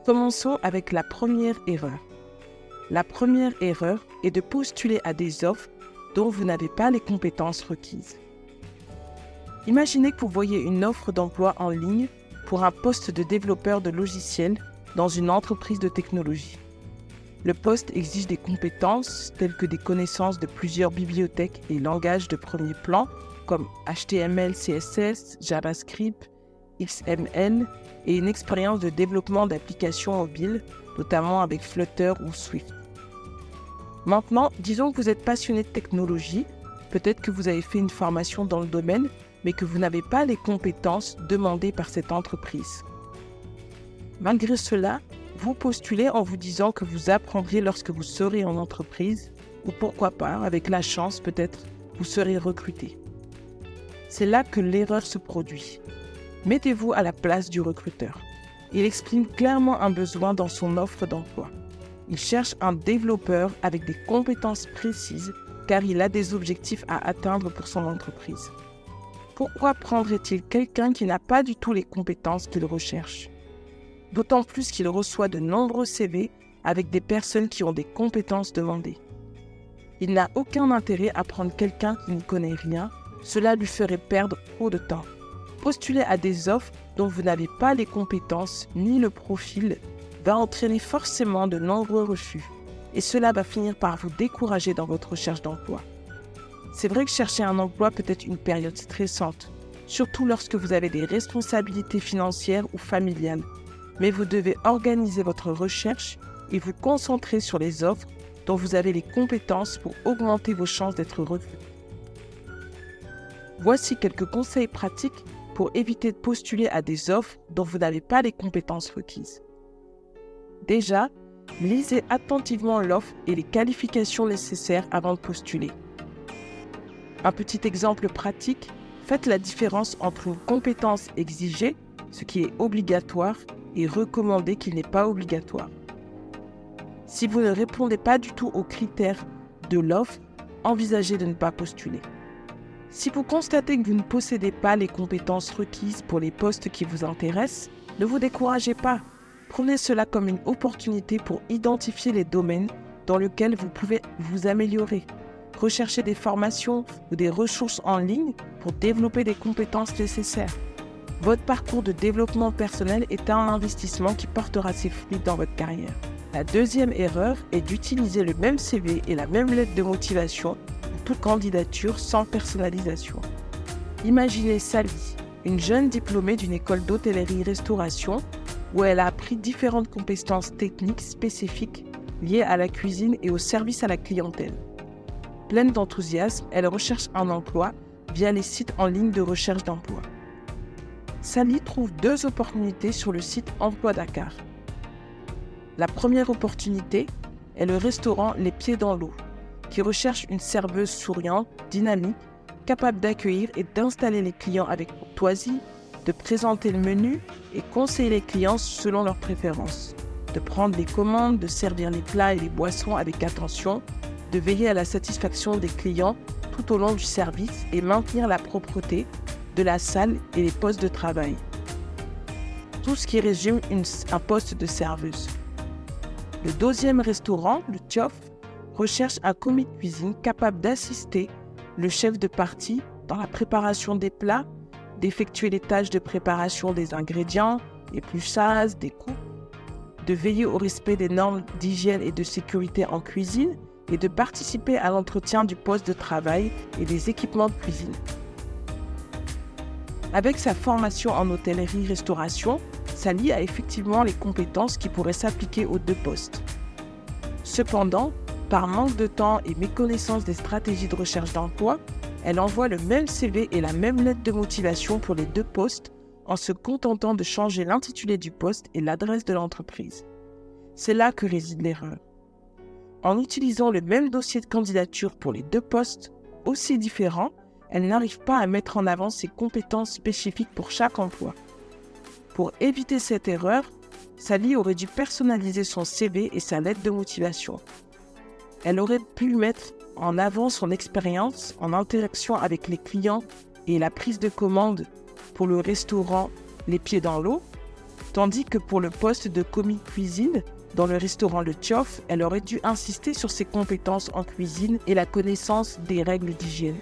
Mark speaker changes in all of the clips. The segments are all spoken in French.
Speaker 1: Commençons avec la première erreur. La première erreur est de postuler à des offres dont vous n'avez pas les compétences requises. Imaginez que vous voyez une offre d'emploi en ligne pour un poste de développeur de logiciels dans une entreprise de technologie. Le poste exige des compétences telles que des connaissances de plusieurs bibliothèques et langages de premier plan comme HTML, CSS, JavaScript, XML et une expérience de développement d'applications mobiles, notamment avec Flutter ou Swift. Maintenant, disons que vous êtes passionné de technologie, peut-être que vous avez fait une formation dans le domaine, mais que vous n'avez pas les compétences demandées par cette entreprise. Malgré cela, vous postulez en vous disant que vous apprendrez lorsque vous serez en entreprise, ou pourquoi pas, avec la chance peut-être, vous serez recruté. C'est là que l'erreur se produit. Mettez-vous à la place du recruteur. Il exprime clairement un besoin dans son offre d'emploi. Il cherche un développeur avec des compétences précises car il a des objectifs à atteindre pour son entreprise. Pourquoi prendrait-il quelqu'un qui n'a pas du tout les compétences qu'il recherche ? D'autant plus qu'il reçoit de nombreux CV avec des personnes qui ont des compétences demandées. Il n'a aucun intérêt à prendre quelqu'un qui ne connaît rien, cela lui ferait perdre trop de temps. Postuler à des offres dont vous n'avez pas les compétences ni le profil va entraîner forcément de nombreux refus et cela va finir par vous décourager dans votre recherche d'emploi. C'est vrai que chercher un emploi peut être une période stressante, surtout lorsque vous avez des responsabilités financières ou familiales, mais vous devez organiser votre recherche et vous concentrer sur les offres dont vous avez les compétences pour augmenter vos chances d'être recruté. Voici quelques conseils pratiques pour éviter de postuler à des offres dont vous n'avez pas les compétences requises. Déjà, lisez attentivement l'offre et les qualifications nécessaires avant de postuler. Un petit exemple pratique, faites la différence entre une compétence exigée, ce qui est obligatoire, et recommandé qui n'est pas obligatoire. Si vous ne répondez pas du tout aux critères de l'offre, envisagez de ne pas postuler. Si vous constatez que vous ne possédez pas les compétences requises pour les postes qui vous intéressent, ne vous découragez pas. Prenez cela comme une opportunité pour identifier les domaines dans lesquels vous pouvez vous améliorer. Recherchez des formations ou des ressources en ligne pour développer les compétences nécessaires. Votre parcours de développement personnel est un investissement qui portera ses fruits dans votre carrière. La deuxième erreur est d'utiliser le même CV et la même lettre de motivation pour toute candidature sans personnalisation. Imaginez Sally, une jeune diplômée d'une école d'hôtellerie-restauration où elle a appris différentes compétences techniques spécifiques liées à la cuisine et au service à la clientèle. Pleine d'enthousiasme, elle recherche un emploi via les sites en ligne de recherche d'emploi. Sally trouve 2 opportunités sur le site Emploi Dakar. La première opportunité est le restaurant Les Pieds dans l'eau, qui recherche une serveuse souriante, dynamique, capable d'accueillir et d'installer les clients avec courtoisie, de présenter le menu et conseiller les clients selon leurs préférences, de prendre les commandes, de servir les plats et les boissons avec attention, de veiller à la satisfaction des clients tout au long du service et maintenir la propreté de la salle et les postes de travail. Tout ce qui résume un poste de serveuse. Le deuxième restaurant, le Tiof, recherche un commis de cuisine capable d'assister le chef de partie dans la préparation des plats, d'effectuer les tâches de préparation des ingrédients, épluchage, des coupes, de veiller au respect des normes d'hygiène et de sécurité en cuisine et de participer à l'entretien du poste de travail et des équipements de cuisine. Avec sa formation en hôtellerie-restauration, Sally a effectivement les compétences qui pourraient s'appliquer aux 2 postes. Cependant, par manque de temps et méconnaissance des stratégies de recherche d'emploi, elle envoie le même CV et la même lettre de motivation pour les 2 postes en se contentant de changer l'intitulé du poste et l'adresse de l'entreprise. C'est là que réside l'erreur. En utilisant le même dossier de candidature pour les 2 postes, aussi différents, elle n'arrive pas à mettre en avant ses compétences spécifiques pour chaque emploi. Pour éviter cette erreur, Sally aurait dû personnaliser son CV et sa lettre de motivation. Elle aurait pu mettre en avant son expérience en interaction avec les clients et la prise de commande pour le restaurant Les Pieds dans l'eau, Tandis que pour le poste de commis cuisine, dans le restaurant Le Tioff, elle aurait dû insister sur ses compétences en cuisine et la connaissance des règles d'hygiène.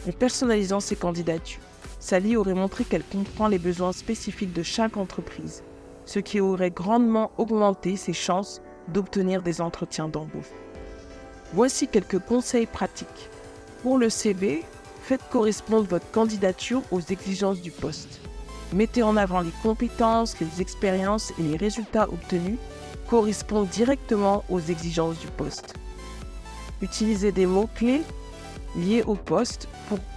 Speaker 1: En personnalisant ses candidatures, Sally aurait montré qu'elle comprend les besoins spécifiques de chaque entreprise, ce qui aurait grandement augmenté ses chances d'obtenir des entretiens d'embauche. Voici quelques conseils pratiques. Pour le CV, faites correspondre votre candidature aux exigences du poste. Mettez en avant les compétences, les expériences et les résultats obtenus correspondent directement aux exigences du poste. Utilisez des mots-clés liés au poste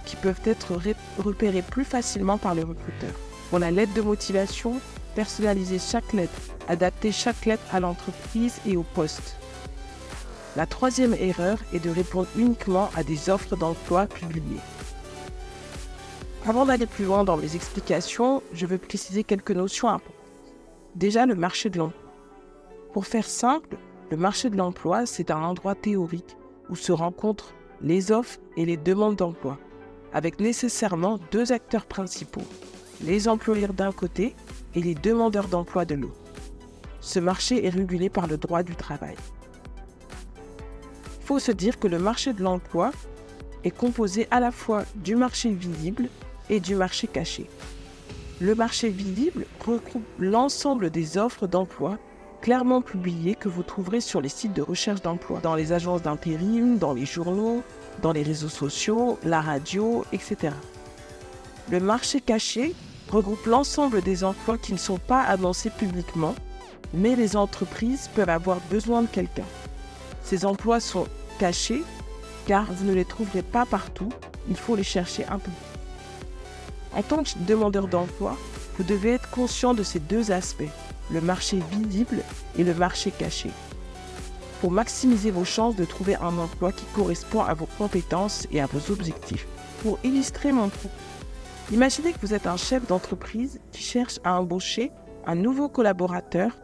Speaker 1: qui peuvent être repérés plus facilement par le recruteur. Pour la lettre de motivation, personnalisez chaque lettre, adaptez chaque lettre à l'entreprise et au poste. La troisième erreur est de répondre uniquement à des offres d'emploi publiées. Avant d'aller plus loin dans mes explications, je veux préciser quelques notions importantes. Déjà, le marché de l'emploi. Pour faire simple, le marché de l'emploi, c'est un endroit théorique où se rencontrent les offres et les demandes d'emploi, avec nécessairement deux acteurs principaux, les employeurs d'un côté et les demandeurs d'emploi de l'autre. Ce marché est régulé par le droit du travail. Il faut se dire que le marché de l'emploi est composé à la fois du marché visible et du marché caché. Le marché visible regroupe l'ensemble des offres d'emploi clairement publiées que vous trouverez sur les sites de recherche d'emploi, dans les agences d'intérim, dans les journaux, dans les réseaux sociaux, la radio, etc. Le marché caché regroupe l'ensemble des emplois qui ne sont pas annoncés publiquement, mais les entreprises peuvent avoir besoin de quelqu'un. Ces emplois sont cachés car vous ne les trouverez pas partout, il faut les chercher un peu. En tant que demandeur d'emploi, vous devez être conscient de ces deux aspects, le marché visible et le marché caché, pour maximiser vos chances de trouver un emploi qui correspond à vos compétences et à vos objectifs. Pour illustrer mon propos, imaginez que vous êtes un chef d'entreprise qui cherche à embaucher un nouveau collaborateur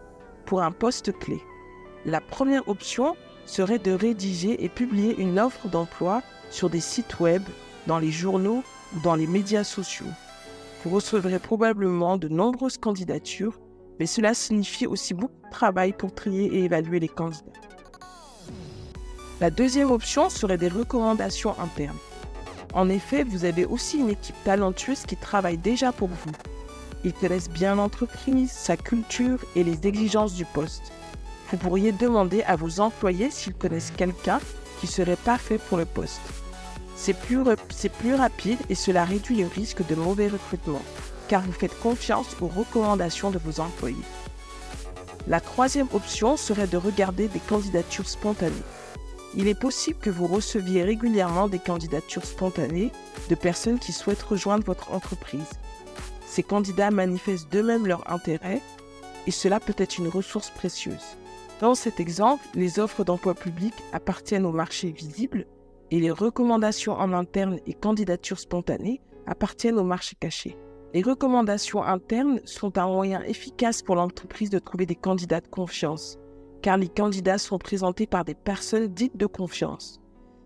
Speaker 1: pour un poste clé. La première option serait de rédiger et publier une offre d'emploi sur des sites web, dans les journaux ou dans les médias sociaux. Vous recevrez probablement de nombreuses candidatures, mais cela signifie aussi beaucoup de travail pour trier et évaluer les candidats. La deuxième option serait des recommandations internes. En effet, vous avez aussi une équipe talentueuse qui travaille déjà pour vous. Ils connaissent bien l'entreprise, sa culture et les exigences du poste. Vous pourriez demander à vos employés s'ils connaissent quelqu'un qui serait parfait pour le poste. C'est plus rapide et cela réduit le risque de mauvais recrutement, car vous faites confiance aux recommandations de vos employés. La troisième option serait de regarder des candidatures spontanées. Il est possible que vous receviez régulièrement des candidatures spontanées de personnes qui souhaitent rejoindre votre entreprise. Ces candidats manifestent d'eux-mêmes leur intérêt et cela peut être une ressource précieuse. Dans cet exemple, les offres d'emploi public appartiennent au marché visible et les recommandations en interne et candidatures spontanées appartiennent au marché caché. Les recommandations internes sont un moyen efficace pour l'entreprise de trouver des candidats de confiance, car les candidats sont présentés par des personnes dites de confiance.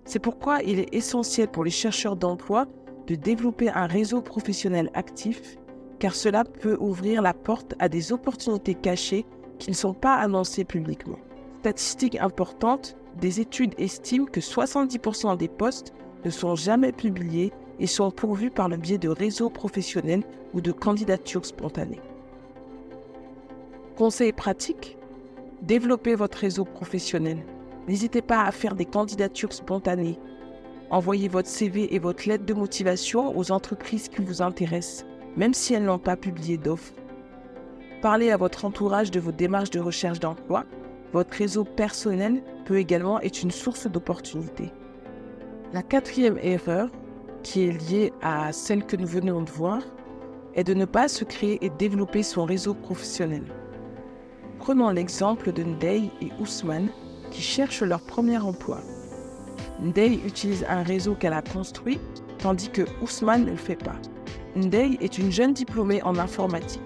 Speaker 1: C'est pourquoi il est essentiel pour les chercheurs d'emploi de développer un réseau professionnel actif, car cela peut ouvrir la porte à des opportunités cachées qui ne sont pas annoncées publiquement. Statistique importante, des études estiment que 70% des postes ne sont jamais publiés et sont pourvus par le biais de réseaux professionnels ou de candidatures spontanées. Conseil pratique, développez votre réseau professionnel. N'hésitez pas à faire des candidatures spontanées. Envoyez votre CV et votre lettre de motivation aux entreprises qui vous intéressent, même si elles n'ont pas publié d'offres. Parlez à votre entourage de vos démarches de recherche d'emploi. Votre réseau personnel peut également être une source d'opportunités. La quatrième erreur, qui est liée à celle que nous venons de voir, est de ne pas se créer et développer son réseau professionnel. Prenons l'exemple de Ndeye et Ousmane qui cherchent leur premier emploi. Ndeye utilise un réseau qu'elle a construit, tandis que Ousmane ne le fait pas. Ndeye est une jeune diplômée en informatique.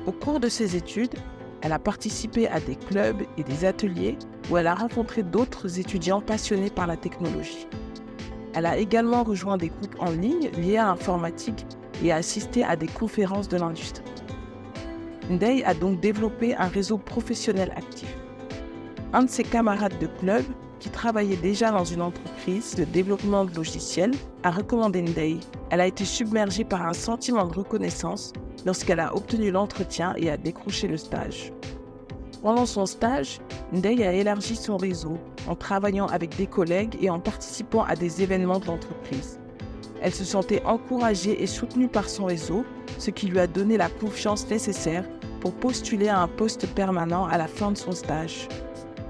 Speaker 1: Au cours de ses études, elle a participé à des clubs et des ateliers où elle a rencontré d'autres étudiants passionnés par la technologie. Elle a également rejoint des groupes en ligne liés à l'informatique et a assisté à des conférences de l'industrie. Ndeye a donc développé un réseau professionnel actif. Un de ses camarades de club, qui travaillait déjà dans une entreprise de développement de logiciels, a recommandé Ndeye. Elle a été submergée par un sentiment de reconnaissance lorsqu'elle a obtenu l'entretien et a décroché le stage. Pendant son stage, Ndeye a élargi son réseau en travaillant avec des collègues et en participant à des événements de l'entreprise. Elle se sentait encouragée et soutenue par son réseau, ce qui lui a donné la confiance nécessaire pour postuler à un poste permanent à la fin de son stage.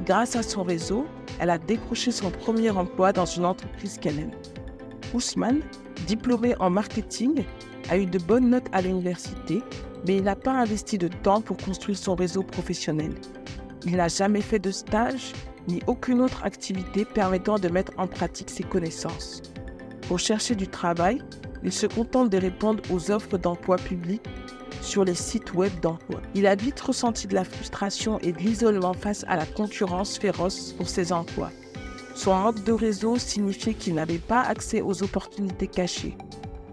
Speaker 1: Grâce à son réseau, elle a décroché son premier emploi dans une entreprise qu'elle aime. Ousmane, diplômé en marketing, a eu de bonnes notes à l'université, mais il n'a pas investi de temps pour construire son réseau professionnel. Il n'a jamais fait de stage, ni aucune autre activité permettant de mettre en pratique ses connaissances. Pour chercher du travail, il se contente de répondre aux offres d'emploi publics sur les sites web d'emploi. Il a vite ressenti de la frustration et de l'isolement face à la concurrence féroce pour ses emplois. Son manque de réseau signifiait qu'il n'avait pas accès aux opportunités cachées.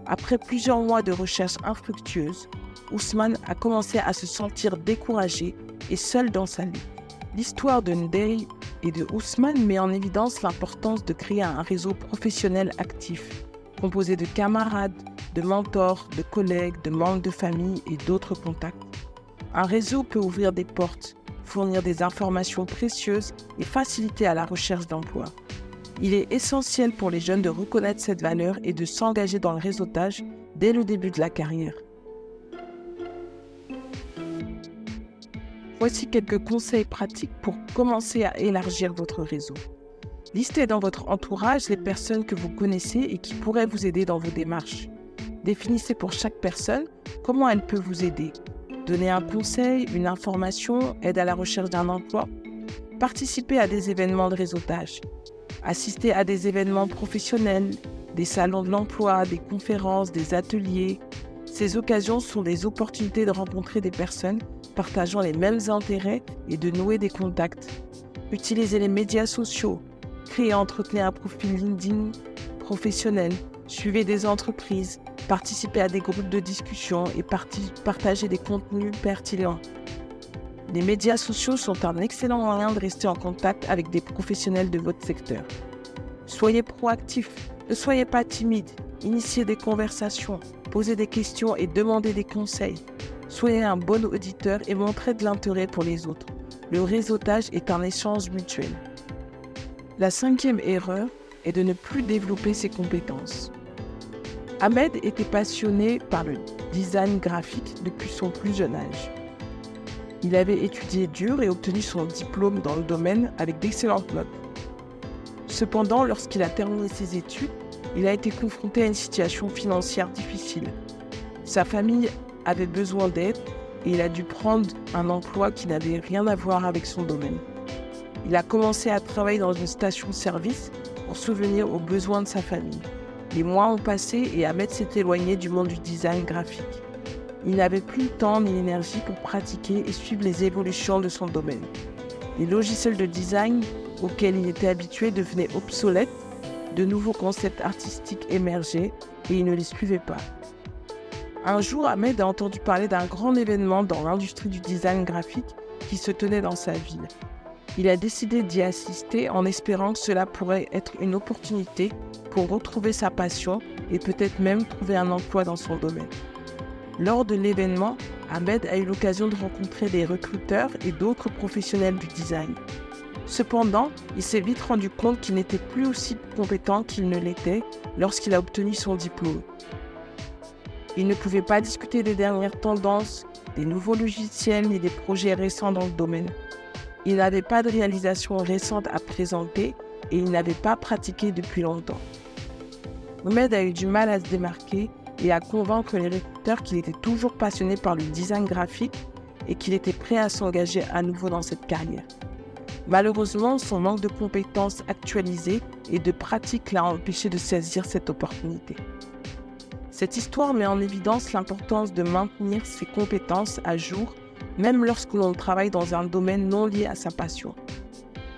Speaker 1: Après plusieurs mois de recherche infructueuse, Ousmane a commencé à se sentir découragé et seul dans sa vie. L'histoire de Ndeye et de Ousmane met en évidence l'importance de créer un réseau professionnel actif, composé de camarades, de mentors, de collègues, de membres de famille et d'autres contacts. Un réseau peut ouvrir des portes, fournir des informations précieuses et faciliter à la recherche d'emploi. Il est essentiel pour les jeunes de reconnaître cette valeur et de s'engager dans le réseautage dès le début de la carrière. Voici quelques conseils pratiques pour commencer à élargir votre réseau. Listez dans votre entourage les personnes que vous connaissez et qui pourraient vous aider dans vos démarches. Définissez pour chaque personne comment elle peut vous aider. Donnez un conseil, une information, aide à la recherche d'un emploi. Participez à des événements de réseautage. Assistez à des événements professionnels, des salons de l'emploi, des conférences, des ateliers. Ces occasions sont des opportunités de rencontrer des personnes partageant les mêmes intérêts et de nouer des contacts. Utilisez les médias sociaux. Créez et entretenez un profil LinkedIn professionnel. Suivez des entreprises. Participez à des groupes de discussion et partagez des contenus pertinents. Les médias sociaux sont un excellent moyen de rester en contact avec des professionnels de votre secteur. Soyez proactif, ne soyez pas timide, initiez des conversations, posez des questions et demandez des conseils. Soyez un bon auditeur et montrez de l'intérêt pour les autres. Le réseautage est un échange mutuel. La 5e erreur est de ne plus développer ses compétences. Ahmed était passionné par le design graphique depuis son plus jeune âge. Il avait étudié dur et obtenu son diplôme dans le domaine avec d'excellentes notes. Cependant, lorsqu'il a terminé ses études, il a été confronté à une situation financière difficile. Sa famille avait besoin d'aide et il a dû prendre un emploi qui n'avait rien à voir avec son domaine. Il a commencé à travailler dans une station-service pour subvenir aux besoins de sa famille. Les mois ont passé et Ahmed s'est éloigné du monde du design graphique. Il n'avait plus le temps ni l'énergie pour pratiquer et suivre les évolutions de son domaine. Les logiciels de design auxquels il était habitué devenaient obsolètes, de nouveaux concepts artistiques émergeaient et il ne les suivait pas. Un jour, Ahmed a entendu parler d'un grand événement dans l'industrie du design graphique qui se tenait dans sa ville. Il a décidé d'y assister en espérant que cela pourrait être une opportunité pour retrouver sa passion et peut-être même trouver un emploi dans son domaine. Lors de l'événement, Ahmed a eu l'occasion de rencontrer des recruteurs et d'autres professionnels du design. Cependant, il s'est vite rendu compte qu'il n'était plus aussi compétent qu'il ne l'était lorsqu'il a obtenu son diplôme. Il ne pouvait pas discuter des dernières tendances, des nouveaux logiciels ni des projets récents dans le domaine. Il n'avait pas de réalisation récente à présenter et il n'avait pas pratiqué depuis longtemps. Ahmed a eu du mal à se démarquer et à convaincre les recruteurs qu'il était toujours passionné par le design graphique et qu'il était prêt à s'engager à nouveau dans cette carrière. Malheureusement, son manque de compétences actualisées et de pratiques l'a empêché de saisir cette opportunité. Cette histoire met en évidence l'importance de maintenir ses compétences à jour, même lorsque l'on travaille dans un domaine non lié à sa passion.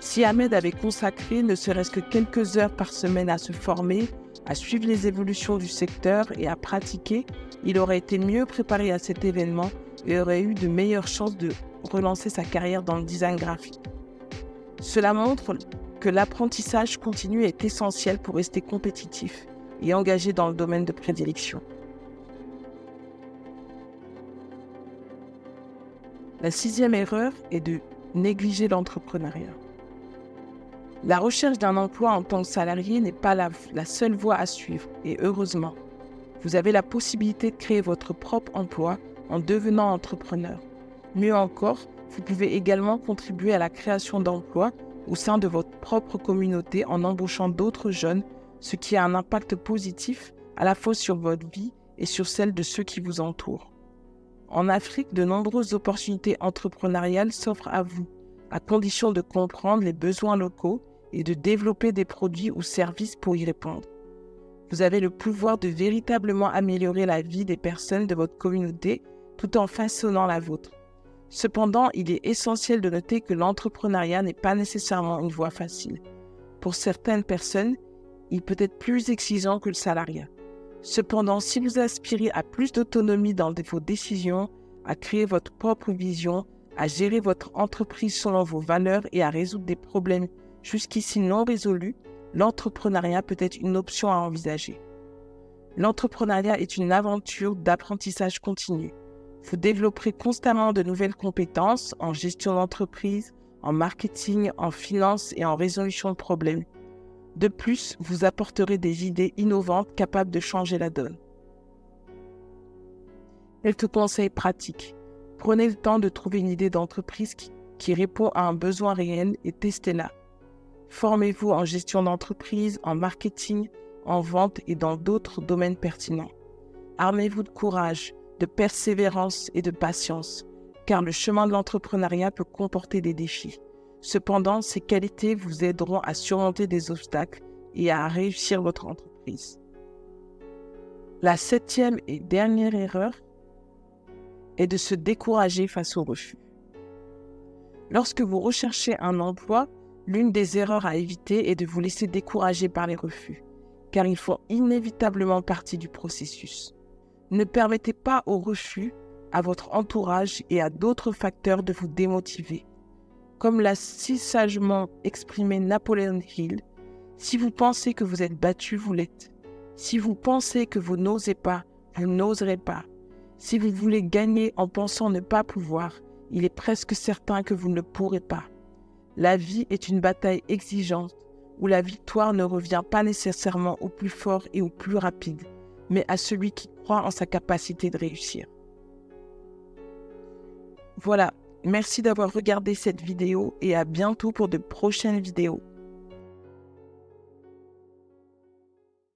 Speaker 1: Si Ahmed avait consacré ne serait-ce que quelques heures par semaine à se former, à suivre les évolutions du secteur et à pratiquer, il aurait été mieux préparé à cet événement et aurait eu de meilleures chances de relancer sa carrière dans le design graphique. Cela montre que l'apprentissage continu est essentiel pour rester compétitif et engagé dans le domaine de prédilection. La 6e erreur est de négliger l'entrepreneuriat. La recherche d'un emploi en tant que salarié n'est pas la seule voie à suivre, et heureusement. Vous avez la possibilité de créer votre propre emploi en devenant entrepreneur. Mieux encore, vous pouvez également contribuer à la création d'emplois au sein de votre propre communauté en embauchant d'autres jeunes, ce qui a un impact positif à la fois sur votre vie et sur celle de ceux qui vous entourent. En Afrique, de nombreuses opportunités entrepreneuriales s'offrent à vous, à condition de comprendre les besoins locaux et de développer des produits ou services pour y répondre. Vous avez le pouvoir de véritablement améliorer la vie des personnes de votre communauté tout en façonnant la vôtre. Cependant, il est essentiel de noter que l'entrepreneuriat n'est pas nécessairement une voie facile. Pour certaines personnes, il peut être plus exigeant que le salariat. Cependant, si vous aspirez à plus d'autonomie dans vos décisions, à créer votre propre vision, à gérer votre entreprise selon vos valeurs et à résoudre des problèmes jusqu'ici non résolus, l'entrepreneuriat peut être une option à envisager. L'entrepreneuriat est une aventure d'apprentissage continu. Vous développerez constamment de nouvelles compétences en gestion d'entreprise, en marketing, en finance et en résolution de problèmes. De plus, vous apporterez des idées innovantes capables de changer la donne. Quelques conseils pratiques. Prenez le temps de trouver une idée d'entreprise qui répond à un besoin réel et testez-la. Formez-vous en gestion d'entreprise, en marketing, en vente et dans d'autres domaines pertinents. Armez-vous de courage, de persévérance et de patience, car le chemin de l'entrepreneuriat peut comporter des défis. Cependant, ces qualités vous aideront à surmonter des obstacles et à réussir votre entreprise. La 7e et dernière erreur est de se décourager face au refus. Lorsque vous recherchez un emploi, l'une des erreurs à éviter est de vous laisser décourager par les refus, car ils font inévitablement partie du processus. Ne permettez pas au refus, à votre entourage et à d'autres facteurs de vous démotiver. Comme l'a si sagement exprimé Napoléon Hill, si vous pensez que vous êtes battu, vous l'êtes. Si vous pensez que vous n'osez pas, vous n'oserez pas. Si vous voulez gagner en pensant ne pas pouvoir, il est presque certain que vous ne pourrez pas. La vie est une bataille exigeante où la victoire ne revient pas nécessairement au plus fort et au plus rapide, mais à celui qui croit en sa capacité de réussir. Voilà, merci d'avoir regardé cette vidéo et à bientôt pour de prochaines vidéos.